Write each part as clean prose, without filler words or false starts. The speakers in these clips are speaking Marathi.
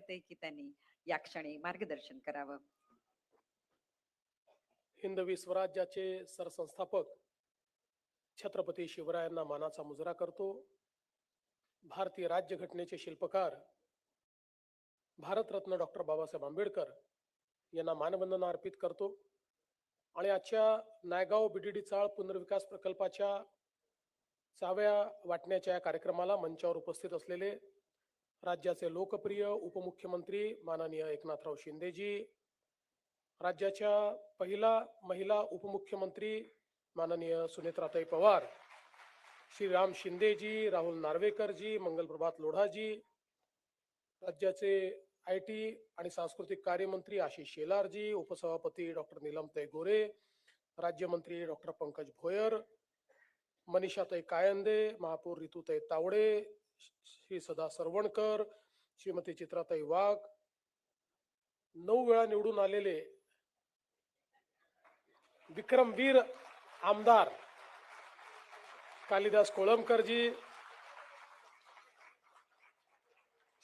करते की त्यांनी या क्षणी मार्गदर्शन करावं. हिंदवी स्वराज्याचे सरसंस्थापक छत्रपती शिवरायांना मानाचा मुजरा करतो. भारतीय राज्यघटनेचे शिल्पकार भारतरत्न डॉक्टर बाबासाहेब आंबेडकर यांना मानवंदना अर्पित करतो. आणि आजच्या नायगाव बीडीडी चाळ पुनर्विकास प्रकल्पाच्या 6व्या वाटण्याच्या या कार्यक्रमाला मंचावर उपस्थित असलेले राज्याचे लोकप्रिय उपमुख्यमंत्री माननीय एकनाथराव शिंदेजी, राज्याच्या पहिला महिला उपमुख्यमंत्री माननीय सुनेत्राताई पवार, श्रीराम शिंदेजी, राहुल नार्वेकरजी, मंगलप्रभात लोढाजी, राज्याचे IT आणि सांस्कृतिक कार्यमंत्री आशिष शेलारजी, उपसभापती डॉक्टर नीलमताई गोरे, राज्यमंत्री डॉक्टर पंकज भोयर, मनीषाताई कायंदे, महापौर रितुताई तावडे, श्री सदा सरवणकर, श्रीमती चित्राताई वाघ, 9 वेळा निवडून आलेले विक्रमवीर आमदार कालिदास कोळंबकरजी,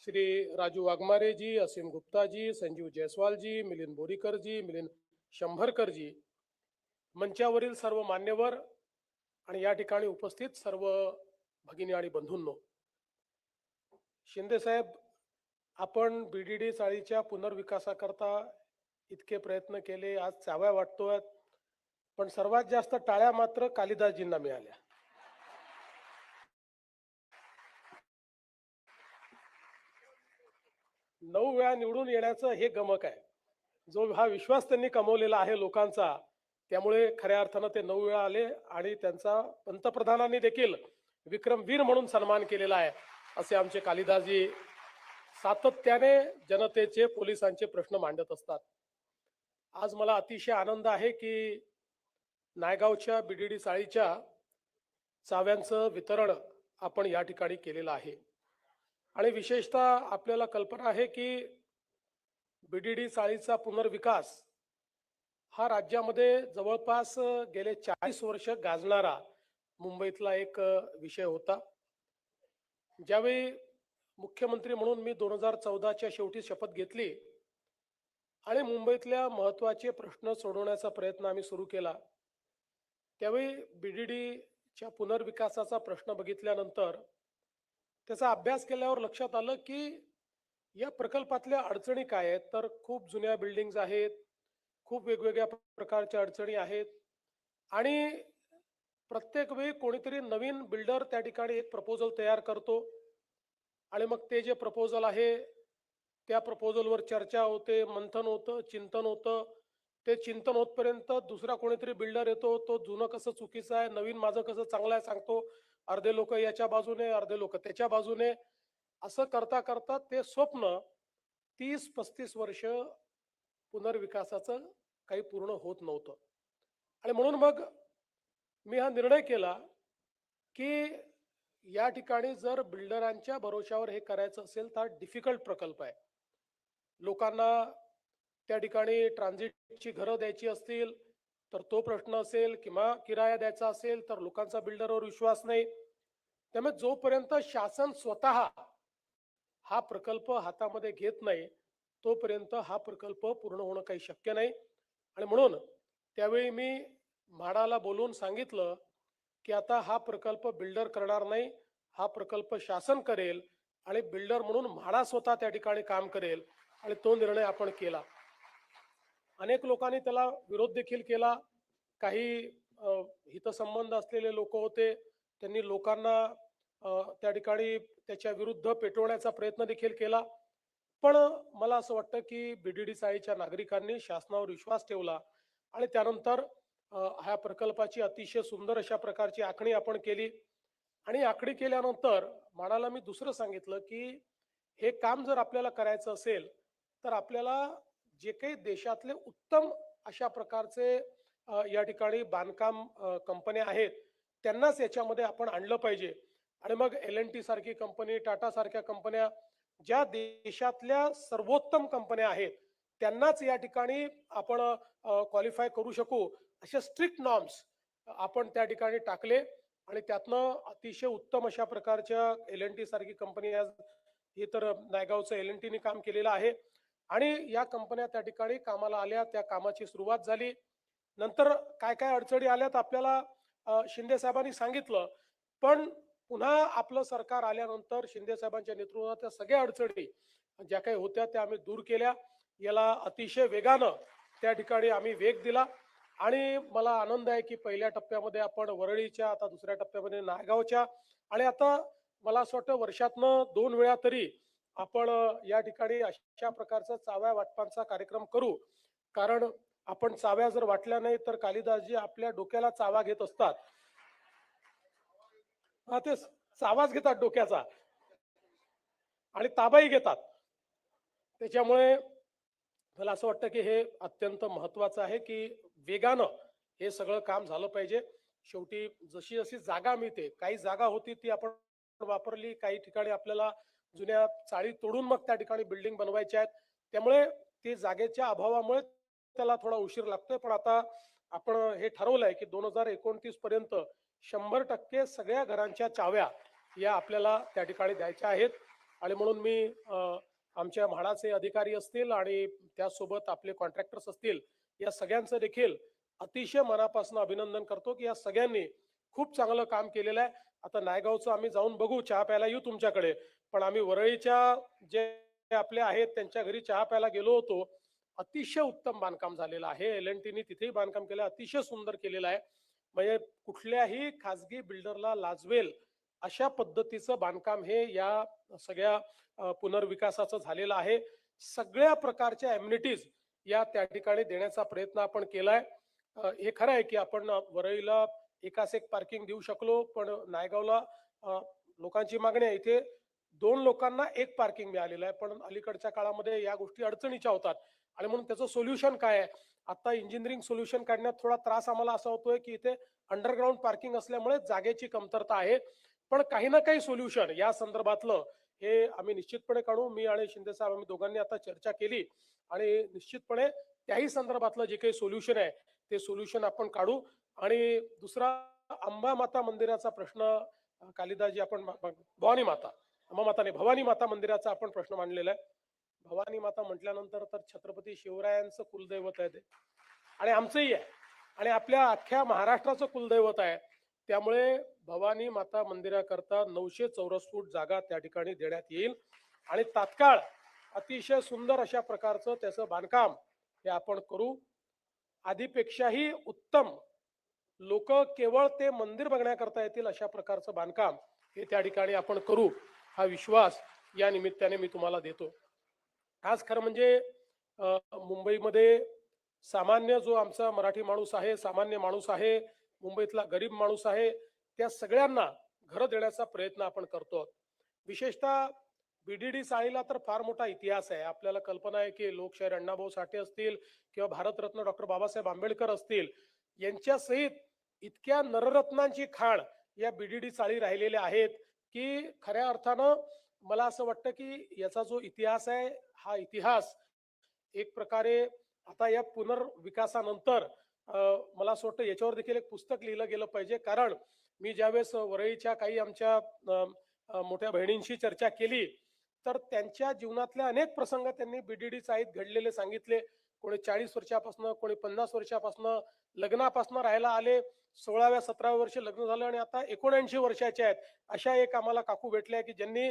श्री राजू वाघमारेजी, असीम गुप्ताजी, संजीव जयस्वालजी, मिलिंद बोरीकरजी, मिलिंद शंभरकरजी, मंचावरील सर्व मान्यवर आणि या ठिकाणी उपस्थित सर्व भगिनी आणि बंधूंनो, शिंदे साहेब, आपण बीडीडी चाळीच्या पुनर्विकासाकरता इतके प्रयत्न केले, आज चाव्या वाटतोय, पण सर्वात जास्त टाळ्या मात्र कालिदासजींना मिळाल्या. नऊ वेळा निवडून येण्याचं हे गमक आहे. जो हा विश्वास त्यांनी कमवलेला आहे लोकांचा, त्यामुळे खऱ्या अर्थानं ते 9 वेळा आले आणि त्यांचा पंतप्रधानांनी देखील विक्रमवीर म्हणून सन्मान केलेला आहे. असे आमचे कालिदासजी सातत्याने जनतेचे, पोलिसांचे प्रश्न मांडत असतात. आज मला अतिशय आनंद आहे की नायगावच्या बीडीडी चाळीच्या चाव्यांचं वितरण आपण या ठिकाणी केलेलं आहे. आणि विशेषतः आपल्याला कल्पना आहे की बीडीडी चाळीचा पुनर्विकास हा राज्यामध्ये जवळपास गेले 40 वर्ष गाजणारा मुंबईतला एक विषय होता. ज्यावेळी मुख्यमंत्री म्हणून मी 2014च्या शेवटी शपथ घेतली आणि मुंबईतल्या महत्त्वाचे प्रश्न सोडवण्याचा प्रयत्न आम्ही सुरू केला, त्यावेळी बीडीडीच्या पुनर्विकासाचा प्रश्न बघितल्यानंतर त्याचा अभ्यास केल्यावर लक्षात आलं की या प्रकल्पातल्या अडचणी काय आहेत. तर खूप जुन्या बिल्डिंग्स आहेत, खूप वेगवेगळ्या प्रकारच्या अडचणी आहेत आणि प्रत्येक वेळी कोणीतरी नवीन बिल्डर त्या ठिकाणी एक प्रपोजल तयार करतो आणि मग ते जे प्रपोजल आहे त्या प्रपोजलवर चर्चा होते, मंथन होतं, चिंतन होतं. ते चिंतन होतपर्यंत दुसरा कोणीतरी बिल्डर येतो, तो जुनं कसं चुकीचं आहे, नवीन माझं कसं चांगलं आहे सांगतो. अर्धे लोक याच्या बाजूने, अर्धे लोक त्याच्या बाजूने. असं करता करता ते स्वप्न 30-35 वर्ष पुनर्विकासाचं काही पूर्ण होत नव्हतं. आणि म्हणून मग मी हा निर्णय केला की या ठिकाणी जर बिल्डरांच्या भरोशावर हे करायचं असेल तर डिफिकल्ट प्रकल्प आहे. लोकांना त्या ठिकाणी ट्रान्झिटची घरं द्यायची असतील तर तो प्रश्न असेल, किंवा किराया द्यायचा असेल तर लोकांचा बिल्डरवर विश्वास नाही. त्यामुळे जोपर्यंत शासन स्वतः हा प्रकल्प हातामध्ये घेत नाही तोपर्यंत हा प्रकल्प पूर्ण होणं काही शक्य नाही. आणि म्हणून त्यावेळी मी म्हाडाला बोलून सांगितलं की आता हा प्रकल्प बिल्डर करणार नाही, हा प्रकल्प शासन करेल आणि बिल्डर म्हणून म्हाडा स्वतः त्या ठिकाणी काम करेल. आणि तो निर्णय आपण केला. अनेक लोकांनी त्याला विरोध देखील केला. काही हितसंबंध असलेले लोक होते, त्यांनी लोकांना त्या ठिकाणी त्याच्या विरुद्ध पेटवण्याचा प्रयत्न देखील केला. पण मला असं वाटतं की बीडीडी चाळीच्या नागरिकांनी शासनावर विश्वास ठेवला आणि त्यानंतर ह्या प्रकल्पाची अतिशय सुंदर अशा प्रकारची आखणी आपण केली. आणि आखणी केल्यानंतर म्हाडाला मी दुसरं सांगितलं की हे काम जर आपल्याला करायचं असेल तर आपल्याला जे काही देशातले उत्तम अशा प्रकारचे या ठिकाणी बांधकाम कंपन्या आहेत त्यांनाच याच्यामध्ये आपण आणलं पाहिजे. आणि मग L&T सारखी कंपनी, टाटा सारख्या कंपन्या, ज्या देशातल्या सर्वोत्तम कंपन्या आहेत त्यांनाच या ठिकाणी आपण क्वालिफाय करू शकू असे स्ट्रिक्ट नॉर्म्स आपण त्या ठिकाणी टाकले. आणि त्यातनं अतिशय उत्तम अशा प्रकारच्या L&T सारखी कंपनी आज हे तर नायगावचं LNT ने काम केलेलं आहे आणि या कंपन्या त्या ठिकाणी कामाला आल्या, त्या कामाची सुरुवात झाली. नंतर काय काय अडचणी आल्यात आपल्याला शिंदे साहेबांनी सांगितलं. पण पुन्हा आपलं सरकार आल्यानंतर शिंदे साहेबांच्या नेतृत्वात त्या सगळ्या अडचणी ज्या काही होत्या त्या आम्ही दूर केल्या. याला अतिशय वेगानं त्या ठिकाणी आम्ही वेग दिला आणि मला आनंद आहे की पहिल्या टप्प्यामध्ये आपण वरळीच्या, आता दुसऱ्या टप्प्यामध्ये नायगावच्या आणि आता मला असं वाटतं वर्षातनं 2 वेळा तरी आपण या ठिकाणी अशा प्रकारचा चाव्या वाटपांचा कार्यक्रम करू. कारण आपण चाव्या जर वाटल्या नाही तर कालिदासजी आपल्या डोक्याला चावा घेत असतात. हा तेच, चावाच घेतात डोक्याचा आणि ताबाही घेतात. त्याच्यामुळे मला असं वाटतं की हे अत्यंत महत्वाचं आहे की वेगानं हे सगळं काम झालं पाहिजे. शेवटी जशी जशी जागा मिळते, काही जागा होती ती आपण वापरली, काही ठिकाणी आपल्याला जुन्या चाळी तोडून मग त्या ठिकाणी बिल्डिंग बनवायच्या आहेत. त्यामुळे ते जागेच्या अभावामुळे त्याला थोडा उशीर लागतोय. पण आता आपण हे ठरवलंय की 2029 पर्यंत 100% सगळ्या घरांच्या चाव्या या आपल्याला त्या ठिकाणी द्यायच्या आहेत. आणि म्हणून मी आमच्या म्हाडाचे अधिकारी असतील आणि त्यासोबत आपले कॉन्ट्रॅक्टर्स असतील, या सगळ्यांचं देखील अतिशय मनापासून अभिनंदन करतो की या सगळ्यांनी खूप चांगलं काम केलेलं आहे. आता नायगावचं आम्ही जाऊन बघू, चहा प्यायला येऊ तुमच्याकडे. पण आम्ही वरळीच्या जे आपले आहेत त्यांच्या घरी चहा प्यायला गेलो होतो. अतिशय उत्तम बांधकाम झालेलं आहे. LNT ने तिथेही बांधकाम केलं, अतिशय सुंदर केलेलं आहे. म्हणजे कुठल्याही खाजगी बिल्डरला लाजवेल अशा पद्धतीचं बांधकाम हे या सगळ्या पुनर्विकासाचं झालेलं आहे. सगळ्या प्रकारच्या अम्युनिटीज या त्या ठिकाणी देण्याचा प्रयत्न आपण केलाय. हे खरं आहे की आपण वरळीला एकास एक पार्किंग देऊ शकलो, पण नायगावला लोकांची मागणी आहे. इथे 2 लोकांना 1 पार्किंग मिळालेलं आहे. पण अलीकडच्या काळामध्ये या गोष्टी अडचणीच्या होतात आणि म्हणून त्याचं सोल्युशन काय आहे? आता इंजिनिअरिंग सोल्युशन काढण्यात थोडा त्रास आम्हाला असा होतोय की इथे अंडरग्राऊंड पार्किंग असल्यामुळे जागेची कमतरता आहे. पण काही ना काही सोल्युशन या संदर्भातलं हे आम्ही निश्चितपणे काढू. मी आणि शिंदे साहेब आम्ही दोघांनी आता चर्चा केली आणि निश्चितपणे त्याही संदर्भातलं जे काही सोल्युशन आहे ते सोल्युशन आपण काढू. आणि दुसरा अंबा माता मंदिराचा प्रश्न कालिदासजी आपण भवानी माता, अंबा माता नाही, भवानी माता मंदिराचा आपण प्रश्न मांडलेला आहे. भवानी माता म्हटल्यानंतर तर छत्रपती शिवरायांचं कुलदैवत आहे ते आणि आमचंही आहे आणि आपल्या अख्ख्या महाराष्ट्राचं कुलदैवत आहे. त्यामुळे भवानी माता मंदिराकरता 900 चौरस फूट जागा त्या ठिकाणी देण्यात येईल आणि तात्काळ अतिशय सुंदर अशा प्रकारचं त्याचं बांधकाम हे आपण करू. आधीपेक्षाही उत्तम लोक केवळ ते मंदिर बघण्याकरता येतील अशा प्रकारचं बांधकाम हे त्या ठिकाणी आपण करू, हा विश्वास या निमित्ताने मी तुम्हाला देतो. आज खरं म्हणजे मुंबईमध्ये सामान्य जो आमचा मराठी माणूस आहे, सामान्य माणूस आहे, मुंबईतला गरीब माणूस आहे, त्या सगळ्यांना घरं देण्याचा प्रयत्न आपण करतो. विशेषतः BDD चाळीला तर फार मोठा इतिहास आहे. आपल्याला कल्पना आहे की लोकशाहीर अण्णाभाऊ साठे असतील किंवा भारतरत्न डॉक्टर बाबासाहेब आंबेडकर असतील, यांच्या सहित इतक्या नररत्नांची खाण या BDD चाळी राहिलेल्या आहेत की खऱ्या अर्थानं मला असं वाटतं की याचा जो इतिहास आहे, हा इतिहास एक प्रकारे आता या पुनर्विकासानंतर मला असं वाटतं याच्यावर देखील एक पुस्तक लिहिलं गेलं पाहिजे. कारण मी ज्यावेळेस वरळीच्या काही आमच्या मोठ्या बहिणींशी चर्चा केली तर त्यांच्या जीवनातले अनेक प्रसंग त्यांनी BDD चाळीत घडलेले सांगितले. कोणी 40 वर्षापासून, कोणी 50 वर्षापासून, लग्नापासून राहायला आले, 16व्या 17व्या वर्षी लग्न झालं आणि आता 79 वर्षाचे आहेत. अशा एक आम्हाला काकू भेटल्या की ज्यांनी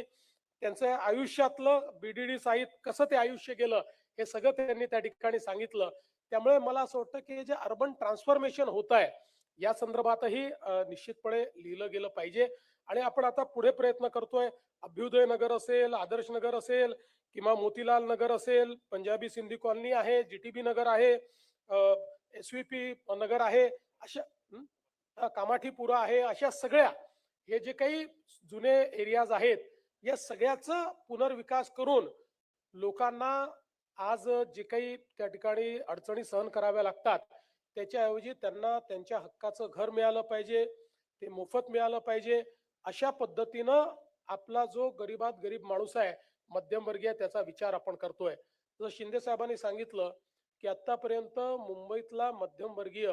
त्यांचं आयुष्यातलं BDD चाळीत कसं ते आयुष्य गेलं हे सगळं त्यांनी त्या ठिकाणी सांगितलं. त्यामुळे मला असं वाटतं की जे अर्बन ट्रान्सफॉर्मेशन होत आहे या संदर्भातही निश्चितपणे लिहिलं गेलं पाहिजे. आणि आपण आता पुढे प्रयत्न करतोय. अभ्युदय नगर असेल, आदर्श नगर असेल किंवा मोतीलाल नगर असेल, पंजाबी सिंधी कॉलनी आहे, GTB नगर आहे, SVP नगर आहे, अशा कामाठीपुरा आहे, अशा सगळ्या हे जे काही जुने एरियाज आहेत या सगळ्याचा पुनर्विकास करून लोकांना आज जे काही त्या ठिकाणी अडचणी सहन कराव्या लागतात त्याच्याऐवजी त्यांना त्यांच्या हक्काचं घर मिळालं पाहिजे, ते मोफत मिळालं पाहिजे. अशा पद्धतीनं आपला जो गरीबात गरीब माणूस आहे, मध्यमवर्गीय, त्याचा विचार आपण करतोय. जसं शिंदे साहेबांनी सांगितलं की आतापर्यंत मुंबईतला मध्यमवर्गीय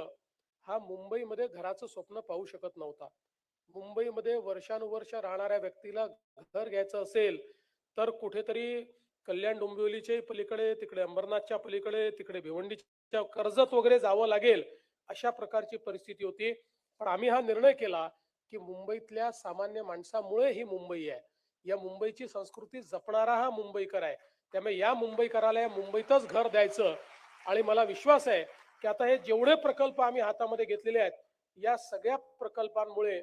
हा मुंबईमध्ये घराचं स्वप्न पाहू शकत नव्हता. मुंबईमध्ये वर्षानुवर्ष राहणाऱ्या व्यक्तीला घर घ्यायचं असेल तर कुठेतरी कल्याण डोंबिवलीच्या पलीकडे, तिकडे अंबरनाथच्या पलीकडे, तिकडे भिवंडीच्या कर्जत वगैरे जावं लागेल अशा प्रकारची परिस्थिती होती. पण आम्ही हा निर्णय केला की मुंबईतल्या सामान्य माणसामुळे ही मुंबई आहे. या मुंबईची संस्कृती जपणारा हा मुंबईकर आहे. त्यामुळे या मुंबईकराला या मुंबईतच घर द्यायचं. आणि मला विश्वास आहे की आता हे जेवढे प्रकल्प आम्ही हातामध्ये घेतलेले आहेत, या सगळ्या प्रकल्पांमुळे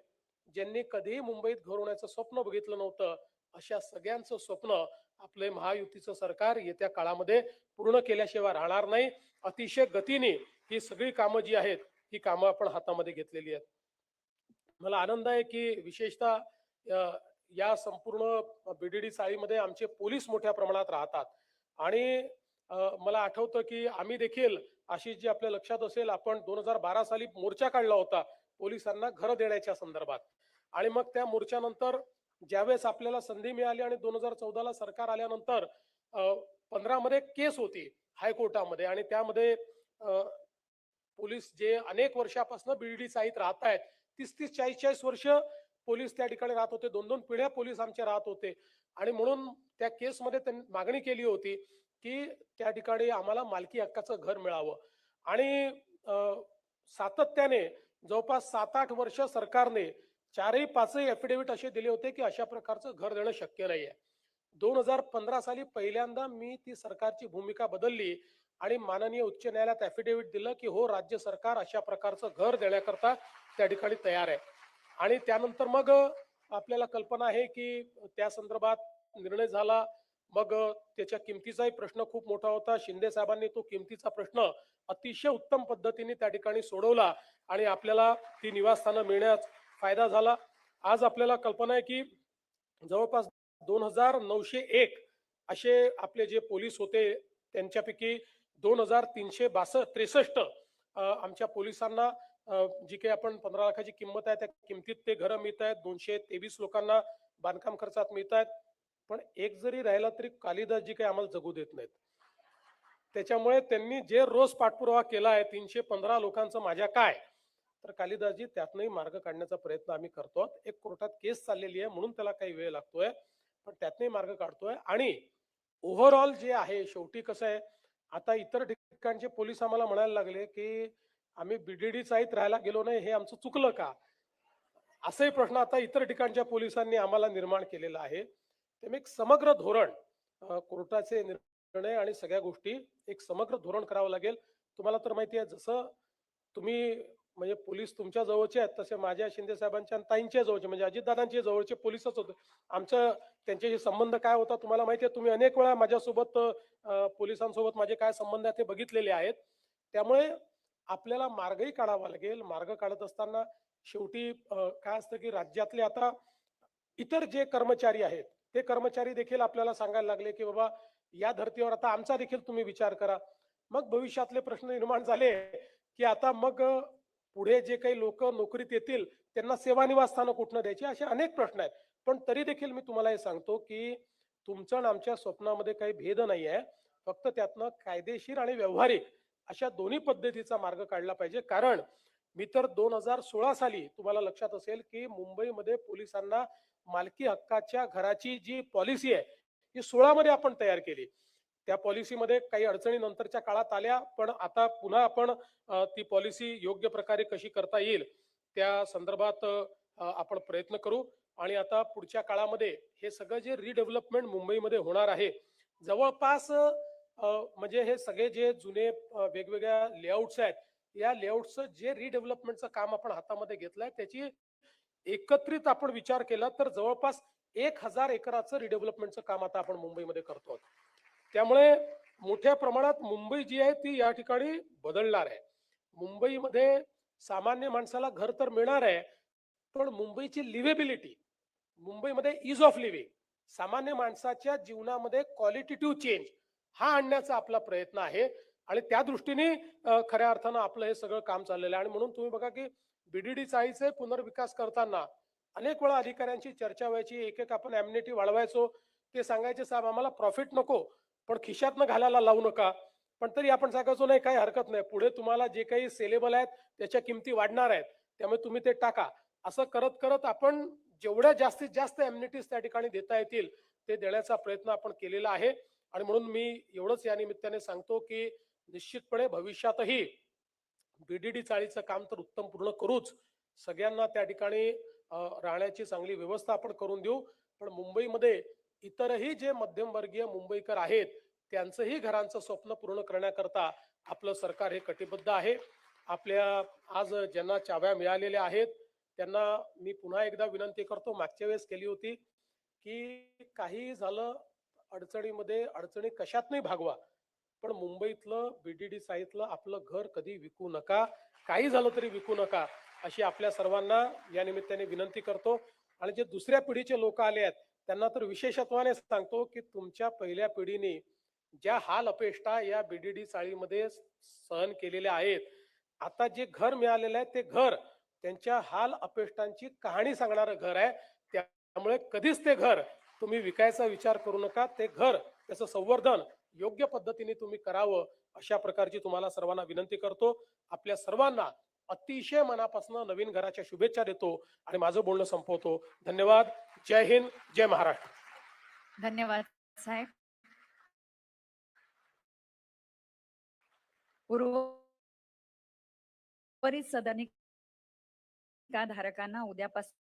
ज्यांनी कधीही मुंबईत घर होण्याचं स्वप्न बघितलं नव्हतं, अशा सगळ्यांचं स्वप्न आपले महायुतीचं सरकार येत्या काळामध्ये पूर्ण केल्याशिवाय राहणार नाही. अतिशय गतीने ही सगळी कामं जी आहेत, ही कामं आपण हातामध्ये घेतलेली आहेत. मला आनंद आहे की विशेषतः या संपूर्ण बीडीडी चाळीमध्ये आमचे पोलीस मोठ्या प्रमाणात राहतात. आणि मला आठवतं की आम्ही देखील अशी जी आपल्या लक्षात असेल, आपण 2012 साली मोर्चा काढला होता पोलिसांना घर देण्याच्या संदर्भात. आणि मग त्या मोर्चानंतर ज्यावेळेस आपल्याला संधी मिळाली आणि 2014ला सरकार आल्यानंतर 15 मध्ये केस होती हायकोर्टामध्ये. आणि त्यामध्ये पोलीस जे अनेक वर्षापासून बीडीडी चाळीत राहत आहेत, 30-30, 40-40 वर्ष पोलीस त्या ठिकाणी राहत होते, 2-2 पिढ्या पोलीस आमचे राहत होते. आणि म्हणून त्या केसमध्ये त्यांनी मागणी केली होती की त्या ठिकाणी आम्हाला मालकी हक्काचं घर मिळावं. आणि सातत्याने जवळपास 7-8 वर्ष सरकारने 4ही-5ही ऍफिडेव्हिट असे दिले होते की अशा प्रकारचं घर देणं शक्य नाहीये. 2015 साली पहिल्यांदा मी ती सरकारची भूमिका बदलली आणि माननीय उच्च न्यायालयात ऍफिडेव्हिट दिलं की हो, राज्य सरकार अशा प्रकारचं घर देण्याकरता त्या ठिकाणी तयार आहे. आणि त्यानंतर मग आपल्याला कल्पना आहे की त्या संदर्भात निर्णय झाला. मग त्याच्या किमतीचाही प्रश्न खूप मोठा होता. शिंदे साहेबांनी तो किमतीचा प्रश्न अतिशय उत्तम पद्धतीने त्या ठिकाणी सोडवला आणि आपल्याला ती निवासस्थानं मिळण्यास फायदा झाला. आज आपल्याला कल्पना आहे की जवळपास 2901 असे आपले जे पोलीस होते, त्यांच्यापैकी 2363 आमच्या पोलिसांना जी काही आपण 15 लाखाची किंमत आहे त्या किमतीत ते घरं मिळत आहेत. 223 लोकांना बांधकाम खर्चात मिळत आहेत. पण एक जरी राहिला तरी कालिदासजी काही आम्हाला जगू देत नाहीत. त्याच्यामुळे त्यांनी जे रोज पाठपुरावा केला आहे 315 लोकांचं माझ्या काय, तर कालिदासजी त्यातनंही मार्ग काढण्याचा प्रयत्न आम्ही करतो. एक कोर्टात केस चाललेली आहे म्हणून त्याला काही वेळ लागतोय, पण त्यातनंही मार्ग काढतोय. आणि ओव्हरऑल जे आहे, शेवटी कसं आहे, आता इतर ठिकाणचे पोलीस आम्हाला म्हणायला लागले की आम्ही बीडीडी चाळीत राहायला गेलो नाही, हे आमचं चुकलं का, असाही प्रश्न आता इतर ठिकाणच्या पोलिसांनी आम्हाला निर्माण केलेला आहे. त्यामुळे एक समग्र धोरण, कोर्टाचे निर्णय आणि सगळ्या गोष्टी एक समग्र धोरण करावं लागेल. तुम्हाला तर माहिती आहे, जसं तुम्ही म्हणजे पोलीस तुमच्या जवळचे आहेत, तसे माझ्या शिंदे साहेबांच्या आणि ताईंच्या जवळचे म्हणजे अजितदादांच्या जवळचे पोलीसच होते. आमचं त्यांच्याशी संबंध काय होता तुम्हाला माहिती आहे. तुम्ही अनेक वेळा माझ्यासोबत पोलिसांसोबत माझे काय संबंध आहेत ते बघितलेले आहेत. त्यामुळे आपल्याला मार्गही काढावा लागेल. मार्ग काढत असताना शेवटी काय असतं की राज्यातले आता इतर जे कर्मचारी आहेत, ते कर्मचारी देखील आपल्याला सांगायला लागले की बाबा या धर्तीवर आता आमचा देखील तुम्ही विचार करा. मग भविष्यातले प्रश्न निर्माण झाले की आता मग पुढे जे काही लोक नोकरीत येतील त्यांना सेवा निवासस्थानं कुठनं द्यायची, असे अनेक प्रश्न आहेत. पण तरी देखील मी तुम्हाला हे सांगतो की तुमचं आणि आमच्या स्वप्नामध्ये काही भेद नाही आहे. फक्त त्यातनं कायदेशीर आणि व्यावहारिक अशा दोन्ही पद्धतीचा मार्ग काढला पाहिजे. कारण मी तर 2016 साली तुम्हाला लक्षात असेल की मुंबईमध्ये पोलिसांना मालकी हक्काच्या घराची जी पॉलिसी आहे ती 16 मध्ये आपण तयार केली. त्या पॉलिसीमध्ये काही अडचणी नंतरच्या काळात आल्या, पण आता पुन्हा आपण ती पॉलिसी योग्य प्रकारे कशी करता येईल त्या संदर्भात आपण प्रयत्न करू. आणि आता पुढच्या काळामध्ये हे सगळं जे रिडेव्हलपमेंट मुंबईमध्ये होणार आहे, जवळपास म्हणजे हे सगळे जे जुने वेगवेगळ्या लेआउट्स आहेत, या लेआउटचं जे रिडेव्हलपमेंटचं काम आपण हातामध्ये घेतलंय त्याची एकत्रित आपण विचार केला तर जवळपास 1000 एकराचं रिडेव्हलपमेंटचं काम आता आपण मुंबईमध्ये करतो. त्यामुळे मोठ्या प्रमाणात मुंबई जी आहे ती या ठिकाणी बदलणार आहे. मुंबईमध्ये सामान्य माणसाला घर तर मिळणार आहे, पण मुंबईची लिव्हेबिलिटी, मुंबईमध्ये इज ऑफ लिव्हिंग, सामान्य माणसाच्या जीवनामध्ये क्वालिटेटिव्ह चेंज हा आणण्याचा आपला प्रयत्न आहे. आणि त्या दृष्टीने खऱ्या अर्थानं आपलं हे सगळं काम चाललेलं आहे. आणि म्हणून तुम्ही बघा की बीडीडी चाळीचे पुनर्विकास करताना अनेक वेळा अधिकाऱ्यांची चर्चा व्हायची. एक एक आपण ॲम्युनिटी वाढवायचो. ते सांगायचे साहेब आम्हाला प्रॉफिट नको, पण खिशातनं घालायला लावू नका. पण तरी आपण सांगायचो नाही, काही हरकत नाही, पुढे तुम्हाला जे काही सेलेबल आहेत त्याच्या किमती वाढणार आहेत, त्यामुळे तुम्ही ते टाका. असं करत करत आपण जेवढ्या जास्तीत जास्त ॲम्युनिटीज त्या ठिकाणी देता येतील ते देण्याचा प्रयत्न आपण केलेला आहे. आणि म्हणून मी एवढंच या निमित्ताने सांगतो की निश्चितपणे भविष्यातही बीडीडी चाळीचं काम तर उत्तम पूर्ण करूच. सगळ्यांना त्या ठिकाणी राहण्याची चांगली व्यवस्था आपण करून देऊ. पण मुंबईमध्ये इतरही जे मध्यमवर्गीय मुंबईकर आहेत त्यांचंही घरांचं स्वप्न पूर्ण करण्याकरता आपलं सरकार हे कटिबद्ध आहे. आपल्या आज ज्यांना चाव्या मिळालेल्या आहेत त्यांना मी पुन्हा एकदा विनंती करतो, मागच्या वेळेस केली होती की काही झालं अडचणीमध्ये अडचणी कशातही भागवा, पण मुंबईतलं बीडीडी साईतलं आपलं घर कधी विकू नका, काही झालं तरी विकू नका, अशी आपल्या सर्वांना या निमित्ताने विनंती करतो. आणि जे दुसऱ्या पिढीचे लोक आले आहेत त्यांना तर विशेषत्वाने सांगतो की तुमच्या पहिल्या पिढीने ज्या हाल अपेष्टा या बीडीडी चाळीमध्ये सहन केलेल्या आहेत, आता जे घर मिळालेलं आहे ते घर त्यांच्या हाल अपेष्टांची कहाणी सांगणारं घर आहे. त्यामुळे कधीच ते घर तुम्ही विकायचा विचार करू नका. ते घर त्याचं संवर्धन योग्य पद्धतीने तुम्ही करावं, अशा प्रकारची तुम्हाला सर्वांना विनंती करतो. आपल्या सर्वांना अतिशय मनापासून नवीन घराच्या शुभेच्छा देतो आणि माझं बोलणं संपवतो. धन्यवाद. जय हिंद, जय महाराष्ट्र. धन्यवाद साहेब. उर्वरित सदनिका धारकांना उद्यापासून